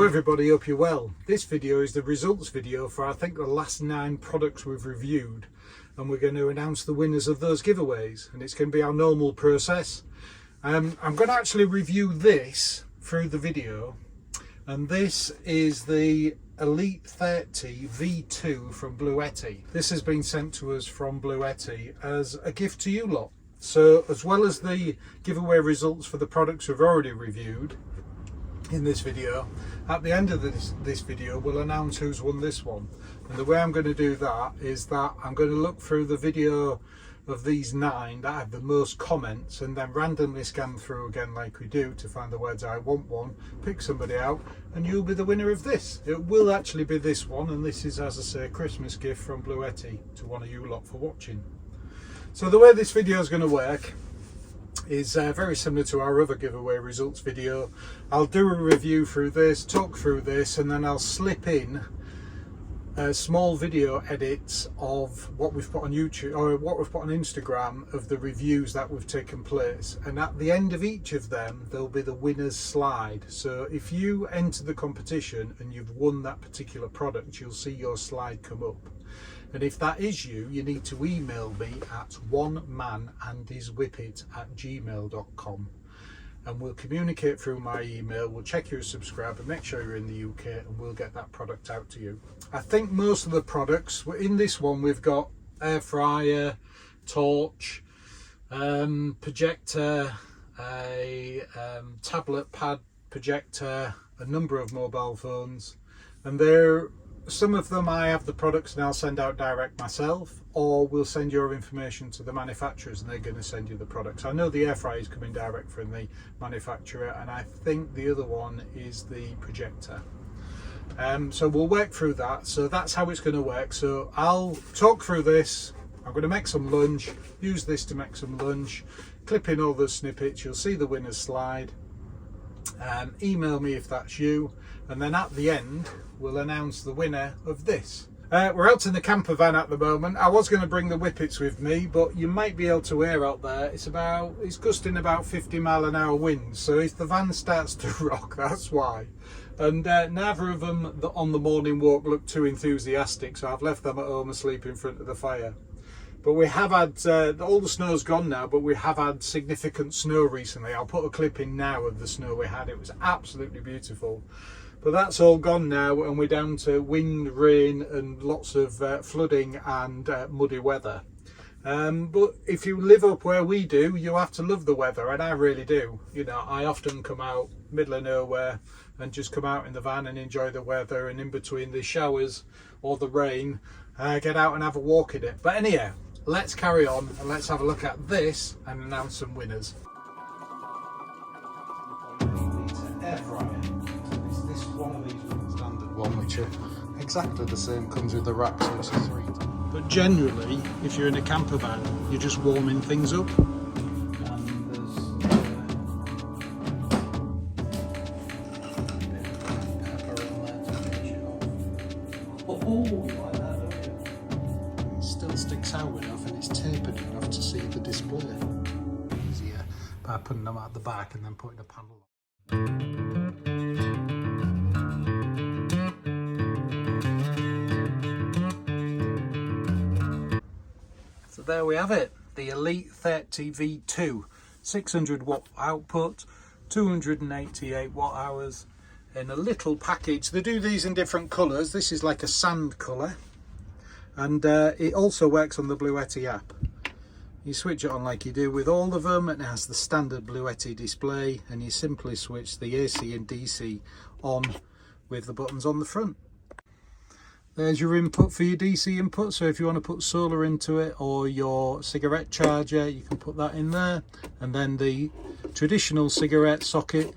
everybody, hope you're well. This video is the results video for I think the last 9 products we've reviewed, and we're going to announce the winners of those giveaways, and it's going to be our normal process. I'm going to actually review this through the video, and this is the Elite 30 V2 from Bluetti. This has been sent to us from Bluetti as a gift to you lot. So as well as the giveaway results for the products we've already reviewed in this video, at the end of this video we'll announce who's won this one. And the way I'm going to do that is that I'm going to look through the video of these 9 that have the most comments and then randomly scan through again like we do to find the words I want one, pick somebody out, and you'll be the winner of this. It will actually be this one, and this is, as I say, a Christmas gift from Bluetti to one of you lot for watching. So the way this video is going to work is very similar to our other giveaway results video. I'll do a review through this, talk through this, and then I'll slip in small video edits of what we've put on YouTube or what we've put on Instagram of the reviews that have taken place. And at the end of each of them, there'll be the winner's slide. So if you enter the competition and you've won that particular product, you'll see your slide come up. And if that is you, you need to email me at onemanandhiswhippet@gmail.com, and we'll communicate through my email. We'll check you're subscribed and make sure you're in the UK, and we'll get that product out to you. I think most of the products in this one, we've got air fryer, torch, projector, a tablet pad projector, a number of mobile phones, and some of them I have the products and I'll send out direct myself, or we'll send your information to the manufacturers and they're going to send you the products. I know the air fryer is coming direct from the manufacturer, and I think the other one is the projector. So we'll work through that. So that's how it's going to work. So I'll talk through this. I'm going to make some lunch, use this to make some lunch, clip in all the snippets. You'll see the winner's slide. Email me if that's you, and then at the end we'll announce the winner of this. We're out in the camper van at the moment. I was going to bring the whippets with me, but you might be able to hear out there it's gusting about 50-mile-an-hour winds, so if the van starts to rock, that's why. And neither of them on the morning walk look too enthusiastic, so I've left them at home asleep in front of the fire. But we have had, all the snow's gone now, but we have had significant snow recently. I'll put a clip in now of the snow we had. It was absolutely beautiful. But that's all gone now, and we're down to wind, rain, and lots of flooding and muddy weather. But if you live up where we do, you have to love the weather, and I really do. You know, I often come out middle of nowhere and just come out in the van and enjoy the weather, and in between the showers or the rain, get out and have a walk in it. But anyhow, let's carry on and let's have a look at this and announce some winners. Air fryer. This one of these is the standard one, which are exactly the same, comes with the rack, so it's a 3. But generally, if you're in a camper van, you're just warming things up. And there's pepper in there to finish it off. Oh, like that, don't you? It still sticks out enough and it's tapered enough to see the display. Easier by putting them at the back and then putting a panel on. So there we have it, the Elite 30 V2, 600 watt output, 288 watt hours in a little package. They do these in different colours. This is like a sand colour, and it also works on the Bluetti app. You switch it on like you do with all of them, and it has the standard Bluetti display, and you simply switch the AC and DC on with the buttons on the front. There's your input for your DC input, so if you want to put solar into it or your cigarette charger, you can put that in there. And then the traditional cigarette socket,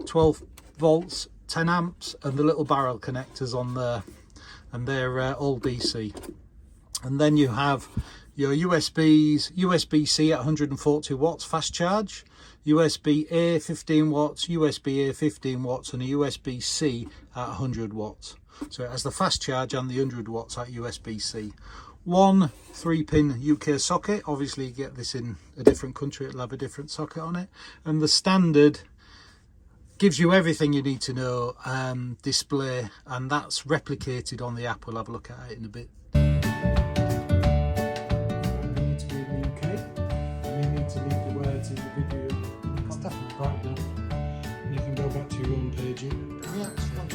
12 volts, 10 amps, and the little barrel connectors on there, and they're all DC. And then you have your USBs, USB-C at 140 watts fast charge, USB-A 15 watts, USB-A 15 watts, and a USB-C at 100 watts. So it has the fast charge and the 100 watts at USB-C. One 3-pin UK socket. Obviously you get this in a different country, it'll have a different socket on it. And the standard gives you everything you need to know, display, and that's replicated on the app. We'll have a look at it in a bit. You need to be in the UK, and you need to leave the words in the video. It's definitely bright now. And you can go back to your own page. Yeah, it's fun.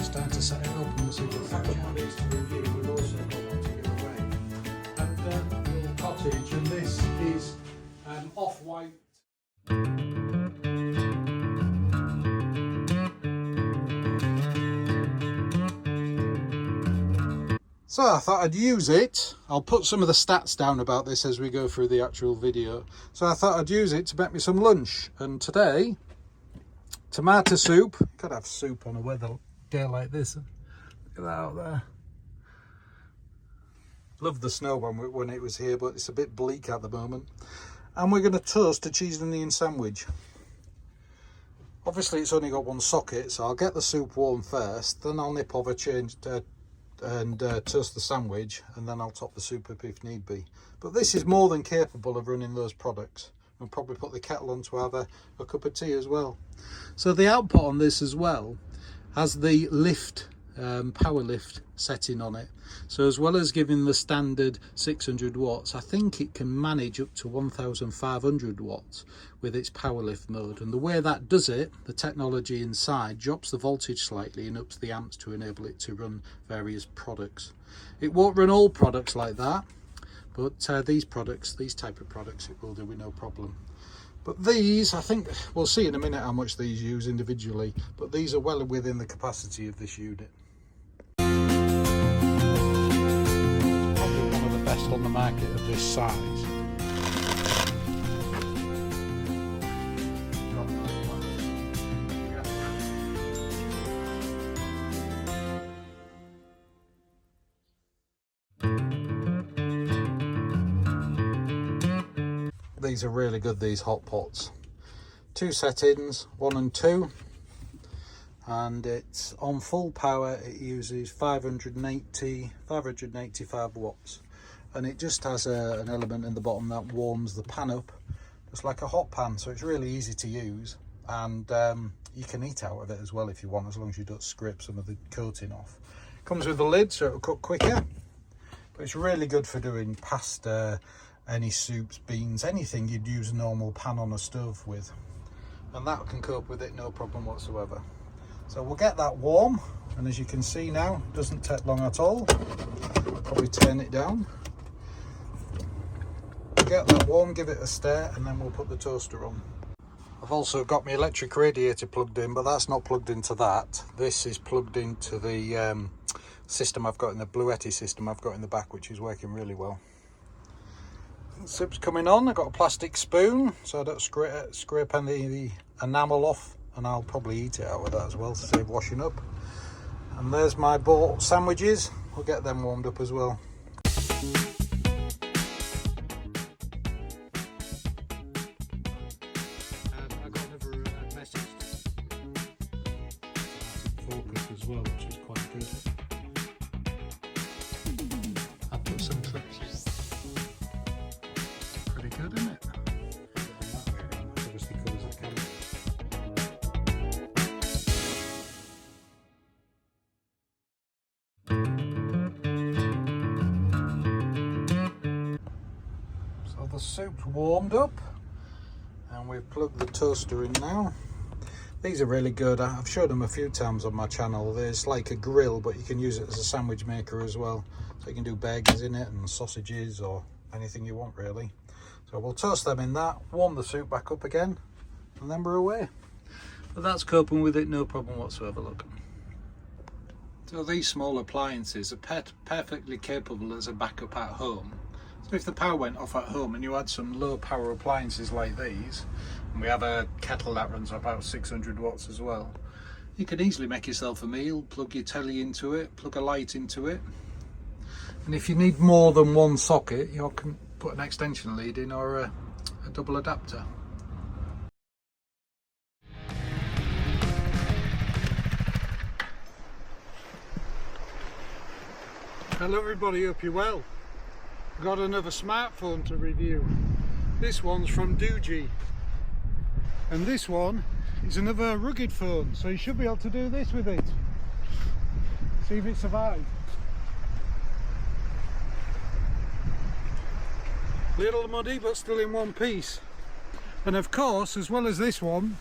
Start to set it up, and we'll see what these to review. We've also got one to give away. And little cottage, and this is off-white. So I thought I'd use it. I'll put some of the stats down about this as we go through the actual video. So I thought I'd use it to make me some lunch. And today, tomato soup. You've got to have soup on a weather day like this. Look at that out there. Loved the snow when it was here, but it's a bit bleak at the moment. And we're going to toast a cheese and onion sandwich. Obviously it's only got one socket, so I'll get the soup warm first, then I'll nip over, and toast the sandwich, and then I'll top the soup up if need be. But this is more than capable of running those products. I'll probably put the kettle on to have a cup of tea as well. So the output on this as well has the lift, power lift setting on it. So as well as giving the standard 600 watts, I think it can manage up to 1500 watts with its power lift mode. And the way that does it, the technology inside drops the voltage slightly and ups the amps to enable it to run various products. It won't run all products like that, but these type of products, it will do with no problem. But these, I think, we'll see in a minute how much these use individually, but these are well within the capacity of this unit. Probably one of the best on the market of this size. These are really good, these hot pots. Two settings, 1 and 2, and it's on full power. It uses 585 watts, and it just has an element in the bottom that warms the pan up just like a hot pan, so it's really easy to use, and you can eat out of it as well if you want, as long as you don't scrape some of the coating off. Comes with a lid so it'll cook quicker, but it's really good for doing pasta, any soups, beans, anything you'd use a normal pan on a stove with, and that can cope with it no problem whatsoever. So we'll get that warm, and as you can see now, it doesn't take long at all. Probably turn it down, get that warm, give it a stir, and then we'll put the toaster on. I've also got my electric radiator plugged in, but that's not plugged into that. This is plugged into the system I've got in the Bluetti system I've got in the back, which is working really well. Soup's coming on. I've got a plastic spoon so I don't scrape any of the enamel off, and I'll probably eat it out with that as well to save washing up. And there's my bought sandwiches. We'll get them warmed up as well. I got another message focus as well, which is quite good. I'll put some clips. Pretty good, isn't it? Obviously colours the camera. So the soup's warmed up, and we've plugged the toaster in now. These are really good. I've showed them a few times on my channel. There's like a grill, but you can use it as a sandwich maker as well. So you can do burgers in it and sausages or anything you want really. So we'll toast them in that, warm the soup back up again, and then we're away. But that's coping with it no problem whatsoever, look. So these small appliances are perfectly capable as a backup at home. So if the power went off at home and you had some low power appliances like these, and we have a kettle that runs about 600 watts as well, you can easily make yourself a meal, plug your telly into it, plug a light into it. And if you need more than one socket, you can put an extension lead in or a double adapter. Hello everybody, hope you're well. Got another smartphone to review. This one's from DOOGEE. And this one is another rugged phone, so you should be able to do this with it. See if it survives. Little muddy, but still in one piece. And of course, as well as this one,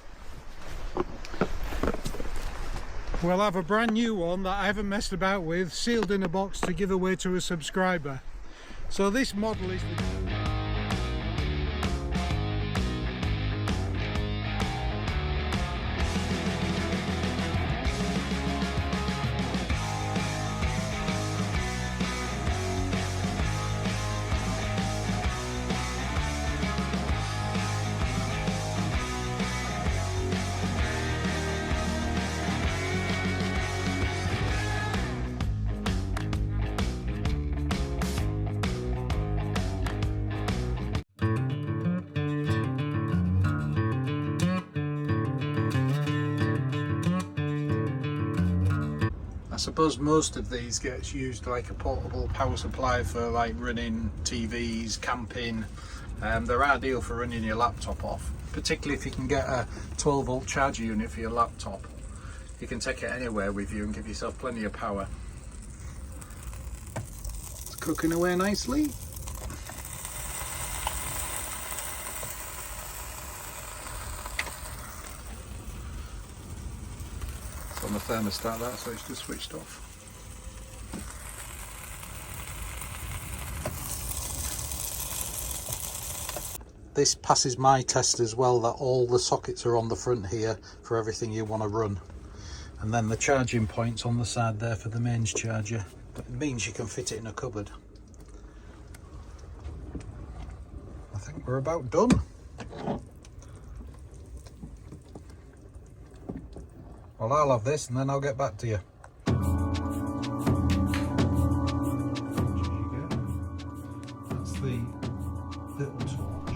we'll have a brand new one that I haven't messed about with, sealed in a box to give away to a subscriber. So this model is I suppose most of these gets used like a portable power supply for like running TVs, camping. They're ideal for running your laptop off, particularly if you can get a 12-volt charger unit for your laptop. You can take it anywhere with you and give yourself plenty of power. It's cooking away nicely. On the thermostat, that, so it's just switched off. This passes my test as well, that all the sockets are on the front here for everything you want to run, and then the charging points on the side there for the mains charger. It means you can fit it in a cupboard. I think we're about done. Well, I'll have this and then I'll get back to you. That's the little torch.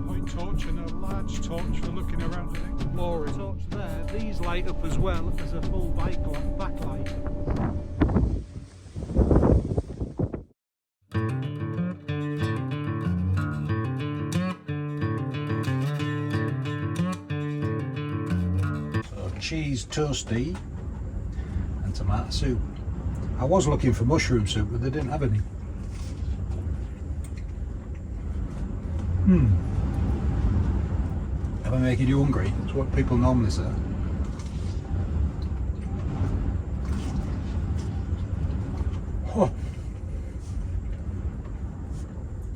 Point torch and a large torch for looking around and exploring. Torch there. These light up as well as a full backlight. Cheese toasty and tomato soup. I was looking for mushroom soup, but they didn't have any. Am I making you hungry? That's what people normally say. Oh.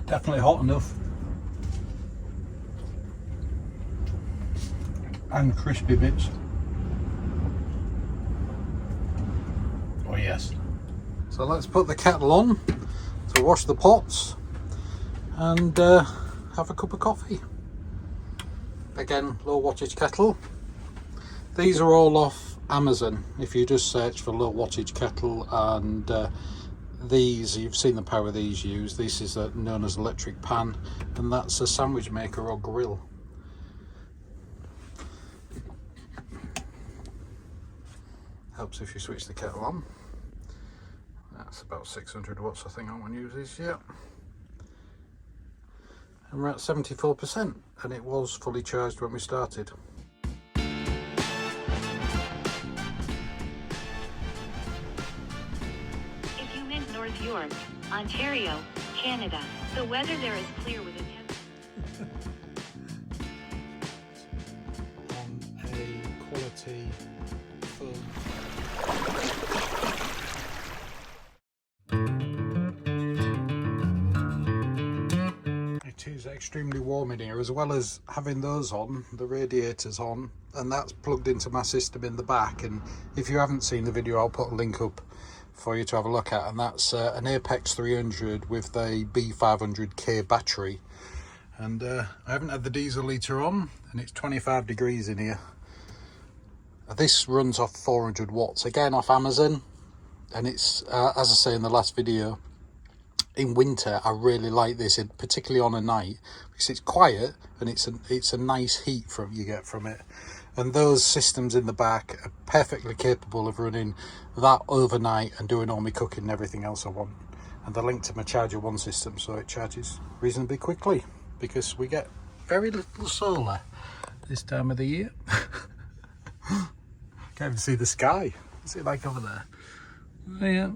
Definitely hot enough. And crispy bits. Oh yes. So let's put the kettle on to wash the pots and have a cup of coffee. Again, low wattage kettle. These are all off Amazon. If you just search for low wattage kettle, and these, you've seen the power these use. This is known as electric pan, and that's a sandwich maker or grill. Helps if you switch the kettle on. That's about 600 watts, I think, I want to use this, yeah. And we're at 74%, and it was fully charged when we started. If you meant North York, Ontario, Canada, the weather there is clear with a On a quality phone. It is extremely warm in here, as well as having those on, the radiators on, and that's plugged into my system in the back. And if you haven't seen the video, I'll put a link up for you to have a look at, and that's an Apex 300 with the B500K battery. And I haven't had the diesel litre on, and it's 25 degrees in here. This runs off 400 watts, again off Amazon, and it's as I say in the last video, in winter I really like this, particularly on a night, because it's quiet and it's a nice heat you get from it. And those systems in the back are perfectly capable of running that overnight and doing all my cooking and everything else I want. and the link to my Charger One system, so it charges reasonably quickly because we get very little solar this time of the year. Can't even see the sky. What's it like over there? Oh, yeah.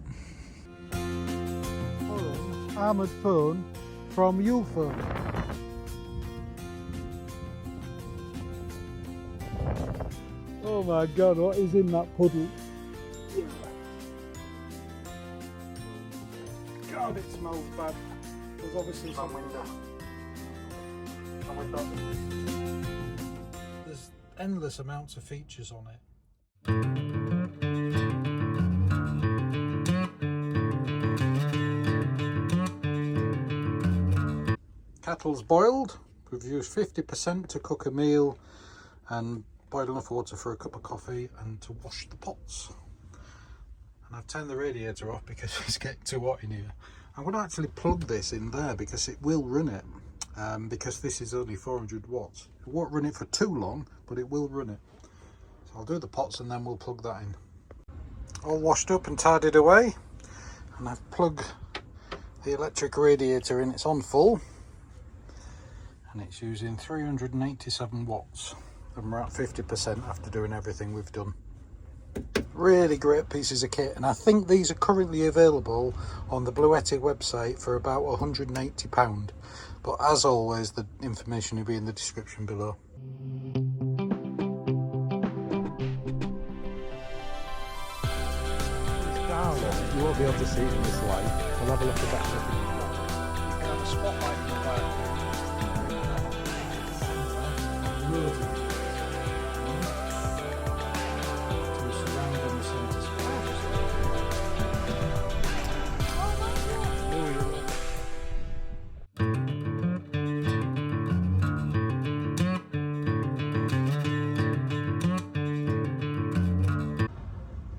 Armoured phone from ULEFONE. Oh my god, what is in that puddle? God, it smells bad. There's obviously some window. There's endless amounts of features on it. Kettle's boiled. We've used 50% to cook a meal and boil enough water for a cup of coffee and to wash the pots. And I've turned the radiator off because it's getting too hot in here. I'm going to actually plug this in there because it will run it, because this is only 400 watts. It won't run it for too long, but it will run it. So I'll do the pots and then we'll plug that in. All washed up and tidied away, and I've plugged the electric radiator in. It's on full and it's using 387 watts, and we're at 50% after doing everything we've done. Really great pieces of kit, and I think these are currently available on the Bluetti website for about £180, but as always the information will be in the description below. You won't be able to see it in this light. We'll have a look at that. You can have a spotlight in the back.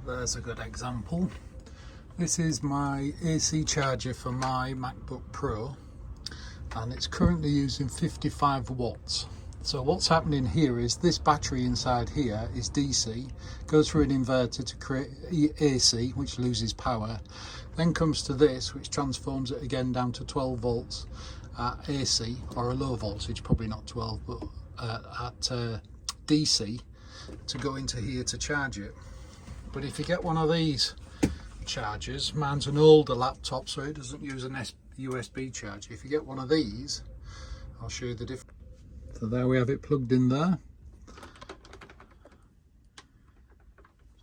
There's a good example. This is my AC charger for my MacBook Pro, and it's currently using 55 watts. So what's happening here is this battery inside here is DC, goes through an inverter to create AC, which loses power, then comes to this, which transforms it again down to 12 volts at AC, or a low voltage, probably not 12, but at DC, to go into here to charge it. But if you get one of these chargers, mine's an older laptop, so it doesn't use an USB charger. If you get one of these, I'll show you the difference. So there we have it plugged in there.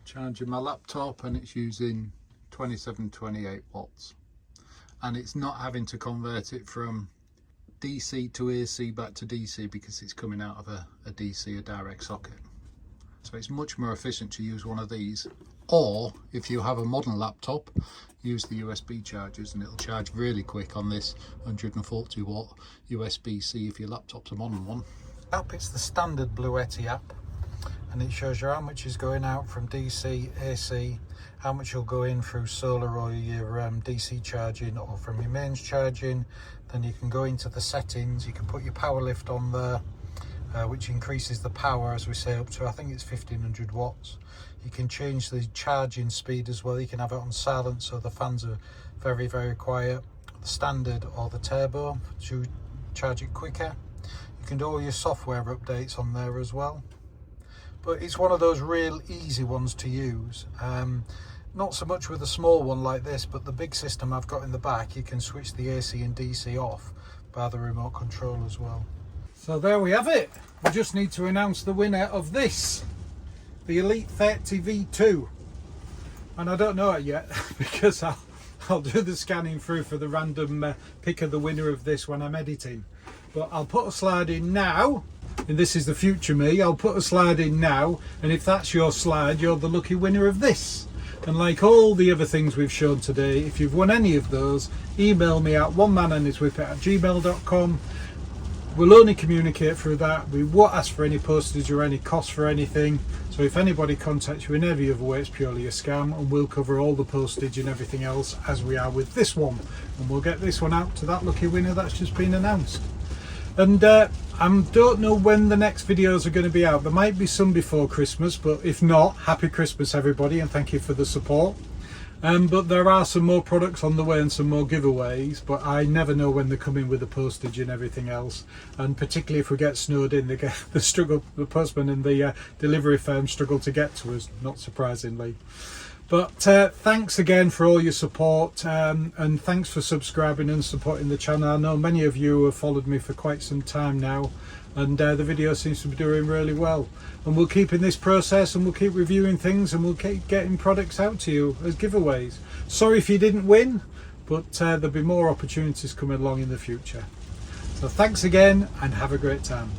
Charging my laptop, and it's using 27-28 watts. And it's not having to convert it from DC to AC back to DC because it's coming out of a DC, a direct socket. So it's much more efficient to use one of these, or if you have a modern laptop, use the USB chargers and it'll charge really quick on this 140 watt USB-C if your laptop's a modern one. It's the standard Bluetti app, and it shows you how much is going out from DC, AC, how much will go in through solar or your DC charging or from your mains charging. Then you can go into the settings, you can put your power lift on there, which increases the power, as we say, up to, I think it's 1500 watts. You can change the charging speed as well. You can have it on silent so the fans are very, very quiet, the standard or the turbo to charge it quicker. You can do all your software updates on there as well. But it's one of those real easy ones to use. Not so much with a small one like this, but the big system I've got in the back, you can switch the AC and DC off by the remote control as well. So there we have it. We just need to announce the winner of this, the Elite 30 V2. And I don't know it yet because I'll do the scanning through for the random pick of the winner of this when I'm editing. But I'll put a slide in now, and this is the future me. I'll put a slide in now, and if that's your slide, you're the lucky winner of this. And like all the other things we've shown today, if you've won any of those, email me at onemanandhiswhippet@gmail.com. We'll only communicate through that. We won't ask for any postage or any cost for anything. So if anybody contacts you in any other way, it's purely a scam, and we'll cover all the postage and everything else as we are with this one. And we'll get this one out to that lucky winner that's just been announced. And I don't know when the next videos are going to be out. There might be some before Christmas, but if not, happy Christmas everybody, and thank you for the support. But there are some more products on the way and some more giveaways, but I never know when they're coming with the postage and everything else, and particularly if we get snowed in, the postman and the delivery firm struggle to get to us, not surprisingly. But thanks again for all your support, and thanks for subscribing and supporting the channel. I know many of you have followed me for quite some time now, and the video seems to be doing really well. And we'll keep in this process, and we'll keep reviewing things, and we'll keep getting products out to you as giveaways. Sorry if you didn't win, but there'll be more opportunities coming along in the future. So thanks again, and have a great time.